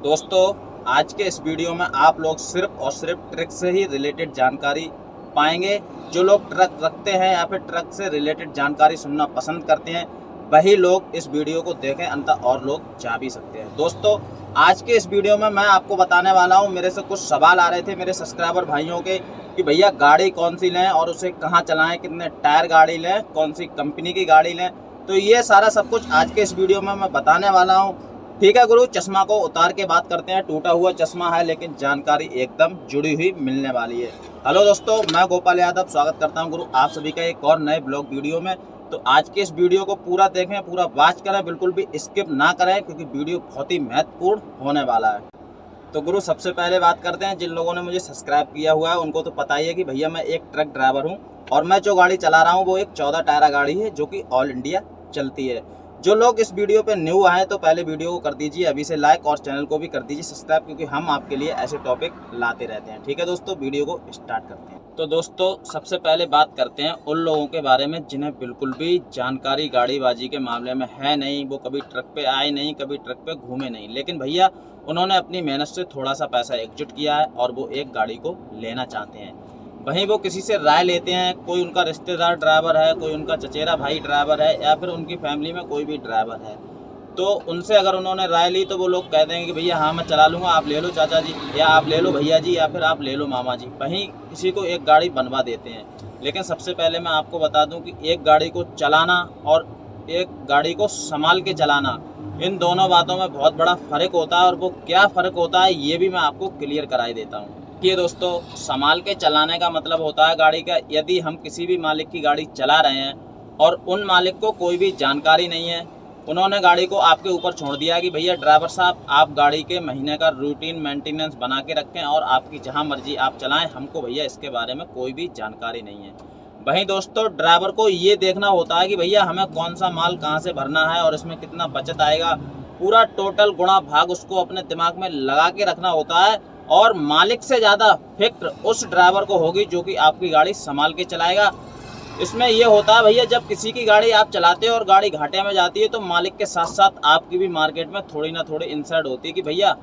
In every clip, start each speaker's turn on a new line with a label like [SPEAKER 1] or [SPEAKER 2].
[SPEAKER 1] दोस्तों, आज के इस वीडियो में आप लोग सिर्फ और सिर्फ ट्रक से ही रिलेटेड जानकारी पाएंगे। जो लोग ट्रक रखते हैं या फिर ट्रक से रिलेटेड जानकारी सुनना पसंद करते हैं, वही लोग इस वीडियो को देखें, अंततः और लोग जा भी सकते हैं। दोस्तों, आज के इस वीडियो में मैं आपको बताने वाला हूं, मेरे से कुछ सवाल आ रहे थे मेरे सब्सक्राइबर भाइयों के कि भैया गाड़ी कौन सी लें और उसे कहाँ चलाएं, कितने टायर गाड़ी लें, कौन सी कंपनी की गाड़ी लें। तो ये सारा सब कुछ आज के इस वीडियो में मैं बताने वाला हूँ। ठीक है गुरु, चश्मा को उतार के बात करते हैं। टूटा हुआ चश्मा है लेकिन जानकारी एकदम जुड़ी हुई मिलने वाली है। हेलो दोस्तों, मैं गोपाल यादव स्वागत करता हूं गुरु आप सभी का एक और नए ब्लॉग वीडियो में। तो आज के इस वीडियो को पूरा देखें, पूरा वॉच करें, बिल्कुल भी स्किप ना करें क्योंकि वीडियो बहुत ही महत्वपूर्ण होने वाला है। तो गुरु सबसे पहले बात करते हैं, जिन लोगों ने मुझे सब्सक्राइब किया हुआ है उनको तो पता ही है कि भैया मैं एक ट्रक ड्राइवर हूँ और मैं जो गाड़ी चला रहा हूँ वो एक 14 टायरा गाड़ी है जो कि ऑल इंडिया चलती है। जो लोग इस वीडियो पे न्यू आए तो पहले वीडियो को कर दीजिए अभी से लाइक और चैनल को भी कर दीजिए सब्सक्राइब, क्योंकि हम आपके लिए ऐसे टॉपिक लाते रहते हैं। ठीक है दोस्तों, वीडियो को स्टार्ट करते हैं। तो दोस्तों, सबसे पहले बात करते हैं उन लोगों के बारे में जिन्हें बिल्कुल भी जानकारी गाड़ीबाजी के मामले में है नहीं। वो कभी ट्रक पे आए नहीं, कभी ट्रक पे घूमे नहीं, लेकिन भैया उन्होंने अपनी मेहनत से थोड़ा सा पैसा एकजुट किया है और वो एक गाड़ी को लेना चाहते हैं। वहीं वो किसी से राय लेते हैं, कोई उनका रिश्तेदार ड्राइवर है, कोई उनका चचेरा भाई ड्राइवर है या फिर उनकी फैमिली में कोई भी ड्राइवर है। तो उनसे अगर उन्होंने राय ली तो वो लोग कह देंगे कि भैया हाँ मैं चला लूँगा, आप ले लो चाचा जी, या आप ले लो भैया जी, या फिर आप ले लो मामा जी। वहीं किसी को एक गाड़ी बनवा देते हैं। लेकिन सबसे पहले मैं आपको बता दूँ कि एक गाड़ी को चलाना और एक गाड़ी को संभाल के चलाना, इन दोनों बातों में बहुत बड़ा फ़र्क होता है। और वो क्या फ़र्क होता है ये भी मैं आपको क्लियर कराई देता हूँ। ये दोस्तों, संभाल के चलाने का मतलब होता है गाड़ी का, यदि हम किसी भी मालिक की गाड़ी चला रहे हैं और उन मालिक को कोई भी जानकारी नहीं है, उन्होंने गाड़ी को आपके ऊपर छोड़ दिया कि भैया ड्राइवर साहब आप गाड़ी के महीने का रूटीन मेंटेनेंस बना के रखें और आपकी जहां मर्जी आप चलाएं, हमको भैया इसके बारे में कोई भी जानकारी नहीं है। वहीं दोस्तों, ड्राइवर को ये देखना होता है कि भैया हमें कौन सा माल कहाँ से भरना है और इसमें कितना बचत आएगा, पूरा टोटल गुणा भाग उसको अपने दिमाग में लगा के रखना होता है। और मालिक से ज़्यादा फिक्र उस ड्राइवर को होगी जो कि आपकी गाड़ी संभाल के चलाएगा। इसमें यह होता है भैया, जब किसी की गाड़ी आप चलाते हो और गाड़ी घाटे में जाती है तो मालिक के साथ साथ आपकी भी मार्केट में थोड़ी ना थोड़ी इंसल्ट होती है कि भैया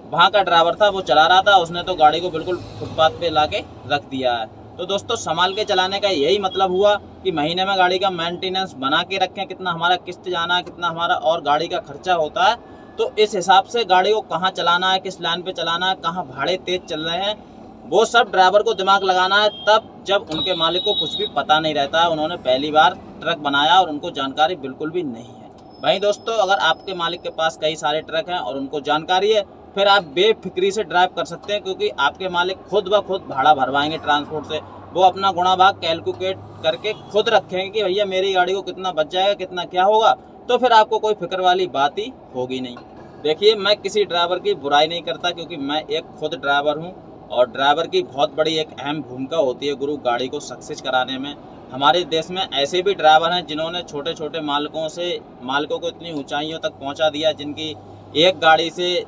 [SPEAKER 1] वहाँ का ड्राइवर था, वो चला रहा था, उसने तो गाड़ी को बिल्कुल फुटपाथ पे ला के रख दिया है। तो दोस्तों, संभाल के चलाने का यही मतलब हुआ कि महीने में गाड़ी का मेंटेनेंस बना के रखें, कितना हमारा किस्त जाना है, कितना हमारा और गाड़ी का खर्चा होता है। तो इस हिसाब से गाड़ी को कहाँ चलाना है, किस लाइन पे चलाना है, कहाँ भाड़े तेज चल रहे हैं, वो सब ड्राइवर को दिमाग लगाना है। तब जब उनके मालिक को कुछ भी पता नहीं रहता है, उन्होंने पहली बार ट्रक बनाया और उनको जानकारी बिल्कुल भी नहीं है। वहीं दोस्तों, अगर आपके मालिक के पास कई सारे ट्रक हैं और उनको जानकारी है, फिर आप बेफिक्री से ड्राइव कर सकते हैं, क्योंकि आपके मालिक खुद ब खुद भाड़ा भरवाएंगे ट्रांसपोर्ट से। वो अपना गुणा भाग कैलकुलेट करके खुद रखेंगे कि भैया मेरी गाड़ी को कितना बच जाएगा, कितना क्या होगा। तो फिर आपको कोई फिक्र वाली बात ही होगी नहीं। देखिए, मैं किसी ड्राइवर की बुराई नहीं करता, क्योंकि मैं एक खुद ड्राइवर हूं और ड्राइवर की बहुत बड़ी एक अहम भूमिका होती है गुरु गाड़ी को सक्सेस कराने में। हमारे देश में ऐसे भी ड्राइवर हैं जिन्होंने छोटे छोटे मालिकों को इतनी ऊंचाइयों तक पहुंचा दिया, जिनकी एक गाड़ी से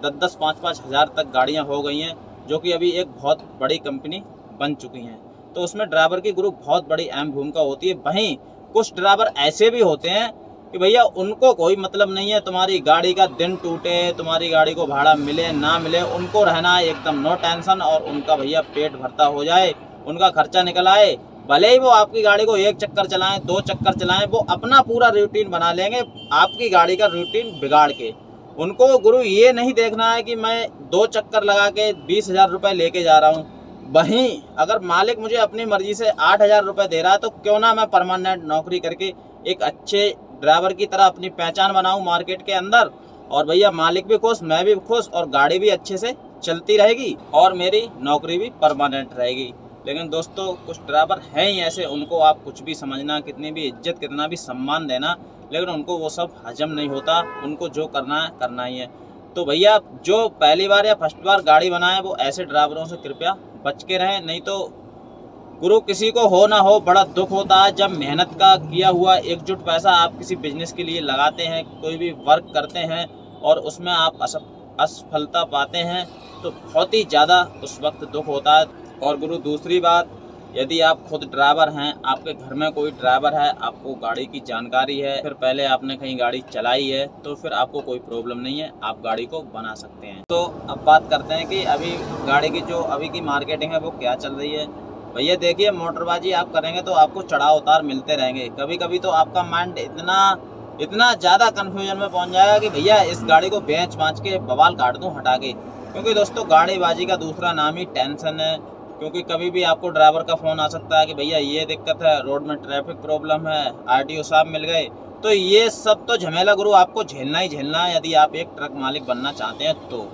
[SPEAKER 1] 10-10, 5-5 हज़ार तक गाड़ियां हो गई हैं, जो कि अभी एक बहुत बड़ी कंपनी बन चुकी हैं। तो उसमें ड्राइवर की गुरु बहुत बड़ी अहम भूमिका होती है। वहीं कुछ ड्राइवर ऐसे भी होते हैं कि भैया उनको कोई मतलब नहीं है तुम्हारी गाड़ी का दिन टूटे, तुम्हारी गाड़ी को भाड़ा मिले ना मिले, उनको रहना है एकदम नो टेंशन और उनका भैया पेट भरता हो जाए, उनका खर्चा निकल आए। भले ही वो आपकी गाड़ी को 1 चक्कर चलाएं, 2 चक्कर चलाएं, वो अपना पूरा रूटीन बना लेंगे आपकी गाड़ी का रूटीन बिगाड़ के। उनको गुरु ये नहीं देखना है कि मैं 2 चक्कर लगा के 20,000 रुपये लेके जा रहा हूँ। वहीं अगर मालिक मुझे अपनी मर्जी से 8,000 रुपये दे रहा है तो क्यों ना मैं परमानेंट नौकरी करके एक अच्छे ड्राइवर की तरह अपनी पहचान बनाऊं मार्केट के अंदर, और भैया मालिक भी खुश, मैं भी खुश, और गाड़ी भी अच्छे से चलती रहेगी और मेरी नौकरी भी परमानेंट रहेगी। लेकिन दोस्तों, कुछ ड्राइवर हैं ही ऐसे, उनको आप कुछ भी समझना, कितनी भी इज्जत, कितना भी सम्मान देना, लेकिन उनको वो सब हजम नहीं होता। उनको जो करना है करना ही है। तो भैया जो पहली बार या फर्स्ट बार गाड़ी बनाए वो ऐसे ड्राइवरों से कृपया बच के रहें, नहीं तो गुरु किसी को हो ना हो बड़ा दुख होता है जब मेहनत का किया हुआ एकजुट पैसा आप किसी बिजनेस के लिए लगाते हैं, कोई भी वर्क करते हैं और उसमें आप असफलता पाते हैं, तो बहुत ही ज़्यादा उस वक्त दुख होता है। और गुरु दूसरी बात, यदि आप खुद ड्राइवर हैं, आपके घर में कोई ड्राइवर है, आपको गाड़ी की जानकारी है, फिर पहले आपने कहीं गाड़ी चलाई है, तो फिर आपको कोई प्रॉब्लम नहीं है, आप गाड़ी को बना सकते हैं। तो अब बात करते हैं कि अभी गाड़ी की जो अभी की मार्केटिंग है वो क्या चल रही है। भैया देखिए, मोटरबाजी आप करेंगे तो आपको चढ़ाव उतार मिलते रहेंगे। कभी कभी तो आपका माइंड इतना ज़्यादा कन्फ्यूजन में पहुंच जाएगा कि भैया इस गाड़ी को बेच बाँच के बवाल काट दूँ हटा के। क्योंकि दोस्तों गाड़ीबाजी का दूसरा नाम ही टेंशन है। क्योंकि कभी भी आपको ड्राइवर का फ़ोन आ सकता है कि भैया ये दिक्कत है, रोड में ट्रैफिक प्रॉब्लम है, आरटीओ साहब मिल गए। तो ये सब तो झमेला गुरु आपको झेलना ही झेलना है यदि आप एक ट्रक मालिक बनना चाहते हैं तो।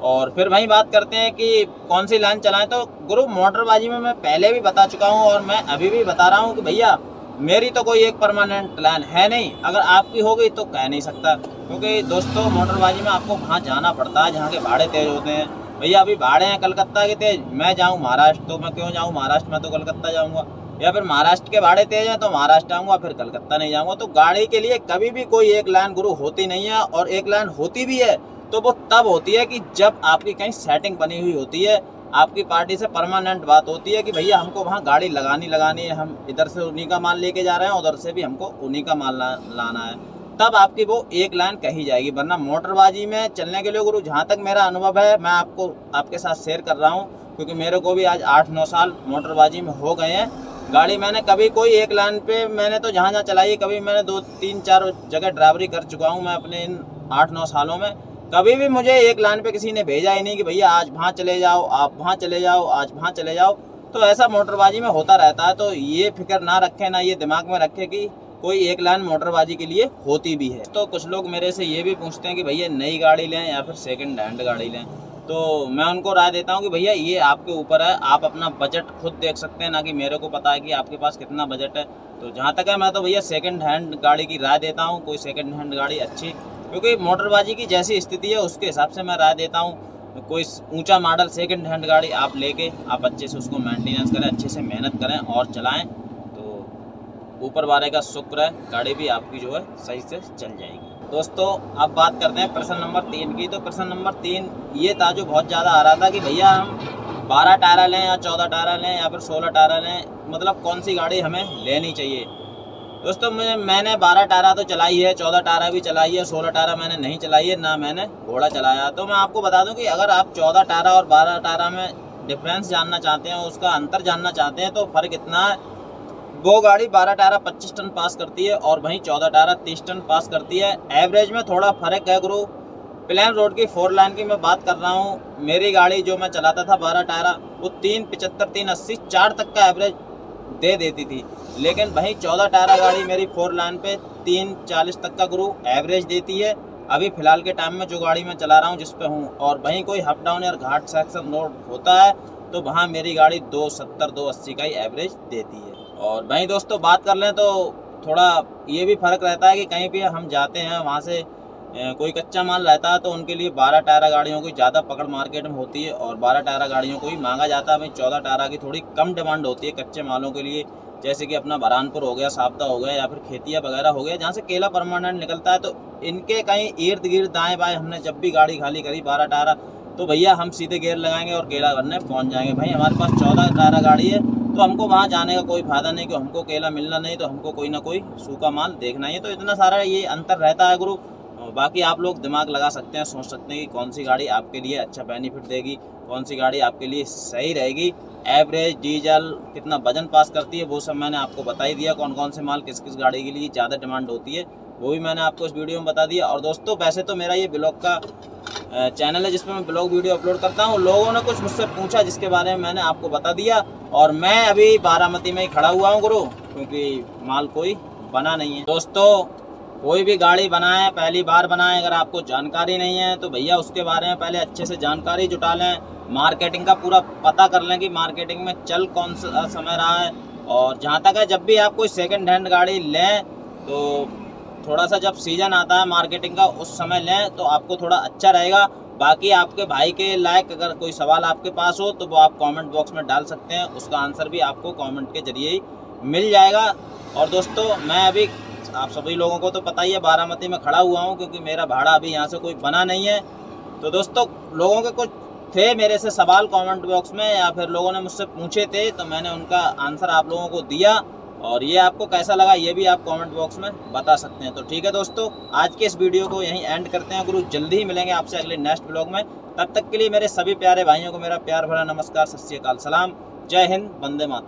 [SPEAKER 1] और फिर वहीं बात करते हैं कि कौन सी लाइन चलाएं। तो गुरु मोटरबाजी में मैं पहले भी बता चुका हूं और मैं अभी भी बता रहा हूं कि भैया मेरी तो कोई एक परमानेंट लाइन है नहीं। अगर आपकी हो गई तो कह नहीं सकता, क्योंकि दोस्तों मोटरबाजी में आपको वहाँ जाना पड़ता है जहाँ के भाड़े तेज होते हैं। भैया अभी भाड़े हैं कलकत्ता के तेज, मैं जाऊँ महाराष्ट्र तो मैं क्यों जाऊँ महाराष्ट्र, मैं तो कलकत्ता जाऊँगा। या फिर महाराष्ट्र के भाड़े तेज हैं तो महाराष्ट्र आऊँगा, फिर कलकत्ता नहीं जाऊँगा। तो गाड़ी के लिए कभी भी कोई एक लाइन गुरु होती नहीं है। और एक लाइन होती भी है तो वो तब होती है कि जब आपकी कहीं सेटिंग बनी हुई होती है, आपकी पार्टी से परमानेंट बात होती है कि भैया हमको वहाँ गाड़ी लगानी है, हम इधर से उन्हीं का माल लेके जा रहे हैं, उधर से भी हमको उन्हीं का माल लाना है, तब आपकी वो एक लाइन कही जाएगी। वरना मोटरबाजी में चलने के लिए गुरु जहाँ तक मेरा अनुभव है मैं आपके साथ शेयर कर रहा हूँ, क्योंकि मेरे को भी आज 8-9 साल मोटरबाजी में हो गए हैं। गाड़ी मैंने कभी कोई एक लाइन पे मैंने तो जहाँ जहाँ चलाई, कभी मैंने 2-3-4 जगह ड्राइवरी कर चुका हूँ मैं अपने इन 8-9 सालों में। कभी भी मुझे एक लाइन पे किसी ने भेजा ही नहीं कि भैया आज वहाँ चले जाओ, आप वहाँ चले जाओ, आज वहाँ चले जाओ। तो ऐसा मोटरबाजी में होता रहता है। तो ये फिक्र ना रखें, ना ये दिमाग में रखें कि कोई एक लाइन मोटरबाजी के लिए होती भी है। तो कुछ लोग मेरे से ये भी पूछते हैं कि भैया नई गाड़ी लें या फिर सेकंड हैंड गाड़ी लें। तो मैं उनको राय देता हूँ कि भैया ये आपके ऊपर है, आप अपना बजट खुद देख सकते हैं, ना कि मेरे को पता है कि आपके पास कितना बजट है। तो जहाँ तक है मैं तो भैया सेकंड हैंड गाड़ी की राय देता हूँ, कोई सेकंड हैंड गाड़ी अच्छी, क्योंकि मोटरबाजी की जैसी स्थिति है उसके हिसाब से मैं राय देता हूँ। कोई ऊंचा मॉडल सेकंड हैंड गाड़ी आप लेके आप अच्छे से उसको मेंटेनेंस करें, अच्छे से मेहनत करें और चलाएं, तो ऊपर वाले का शुक्र है गाड़ी भी आपकी जो है सही से चल जाएगी। दोस्तों अब बात करते हैं प्रश्न नंबर 3 की। तो प्रश्न नंबर 3 ये था जो बहुत ज़्यादा आ रहा था कि भैया हम 12 टायर लें या 14 टायर लें या फिर 16 टायर लें, मतलब कौन सी गाड़ी हमें लेनी चाहिए। दोस्तों मैंने 12 टायरा तो चलाई है, 14 टायरा भी चलाई है, 16 टायरा मैंने नहीं चलाई है, ना मैंने घोड़ा चलाया। तो मैं आपको बता दूं कि अगर आप 14 टायरा और 12 टायरा में डिफरेंस जानना चाहते हैं, उसका अंतर जानना चाहते हैं, तो फ़र्क इतना है, वो गाड़ी 12 टायरा 25 टन पास करती है और वहीं 14 टायरा 30 टन पास करती है। एवरेज में थोड़ा फ़र्क है गुरु। प्लेन रोड की 4 लाइन की मैं बात कर रहा हूँ। मेरी गाड़ी जो मैं चलाता था 12 टायरा वो 375, 380, 4 तक का एवरेज दे देती थी। लेकिन वहीं 14 टायरा गाड़ी मेरी 4 लाइन पे 340 तक का गुरु एवरेज देती है अभी फ़िलहाल के टाइम में जो गाड़ी मैं चला रहा हूँ, जिस पे हूँ। और वहीं कोई अप डाउन या घाट सेक्शन रोड होता है तो वहाँ मेरी गाड़ी 270, 280 का ही एवरेज देती है। और वहीं दोस्तों बात कर लें तो थोड़ा ये भी फ़र्क रहता है कि कहीं भी हम जाते हैं वहाँ से कोई कच्चा माल रहता है तो उनके लिए 12 टायरा गाड़ियों की ज़्यादा पकड़ मार्केट में होती है और 12 टायरा गाड़ियों को ही मांगा जाता है। भाई 14 टायरा की थोड़ी कम डिमांड होती है कच्चे मालों के लिए, जैसे कि अपना बरहानपुर हो गया, साबदा हो गया या फिर खेतिया वगैरह हो गया, जहाँ से केला परमानेंट निकलता है। तो इनके कहीं इर्द गिर्द दाएँ बाएँ हमने जब भी गाड़ी खाली करी 12 टायरा, तो भैया हम सीधे गेयर लगाएंगे और केला भरने पहुँच जाएंगे। भाई हमारे पास 14 टायरा गाड़ी है तो हमको वहाँ जाने का कोई फ़ायदा नहीं कि हमको केला मिलना नहीं, तो हमको कोई ना कोई सूखा माल देखना ही है। तो इतना सारा ये अंतर रहता है गुरु। बाकी आप लोग दिमाग लगा सकते हैं, सोच सकते हैं कि कौन सी गाड़ी आपके लिए अच्छा बेनिफिट देगी, कौन सी गाड़ी आपके लिए सही रहेगी। एवरेज, डीजल, कितना वजन पास करती है, वो सब मैंने आपको बता ही दिया। कौन कौन से माल किस किस गाड़ी के लिए ज़्यादा डिमांड होती है वो भी मैंने आपको इस वीडियो में बता दिया। और दोस्तों वैसे तो मेरा ये ब्लॉग का चैनल है जिसमें मैं ब्लॉग वीडियो अपलोड करता हूँ। लोगों ने कुछ मुझसे पूछा जिसके बारे में मैंने आपको बता दिया। और मैं अभी बारामती में ही खड़ा हुआ हूँ गुरु, क्योंकि माल कोई बना नहीं है। दोस्तों कोई भी गाड़ी बनाएं, पहली बार बनाएं, अगर आपको जानकारी नहीं है तो भैया उसके बारे में पहले अच्छे से जानकारी जुटा लें, मार्केटिंग का पूरा पता कर लें कि मार्केटिंग में चल कौन सा समय रहा है। और जहाँ तक है जब भी आप कोई सेकंड हैंड गाड़ी लें तो थोड़ा सा जब सीजन आता है मार्केटिंग का उस समय लें तो आपको थोड़ा अच्छा रहेगा। बाकी आपके भाई के लायक अगर कोई सवाल आपके पास हो तो वो आप कमेंट बॉक्स में डाल सकते हैं, उसका आंसर भी आपको कमेंट के जरिए ही मिल जाएगा। और दोस्तों मैं अभी आप सभी लोगों को तो पता ही है बारामती में खड़ा हुआ हूँ, क्योंकि मेरा भाड़ा अभी यहाँ से कोई बना नहीं है। तो दोस्तों लोगों के कुछ थे मेरे से सवाल कमेंट बॉक्स में या फिर लोगों ने मुझसे पूछे थे, तो मैंने उनका आंसर आप लोगों को दिया। और ये आपको कैसा लगा ये भी आप कमेंट बॉक्स में बता सकते हैं। तो ठीक है दोस्तों, आज के इस वीडियो को यहीं एंड करते हैं गुरु। जल्दी ही मिलेंगे आपसे अगले नेक्स्ट ब्लॉग में। तब तक के लिए मेरे सभी प्यारे भाइयों को मेरा प्यार भरा नमस्कार, सत श्री अकाल, सलाम, जय हिंद, वंदे मातरम।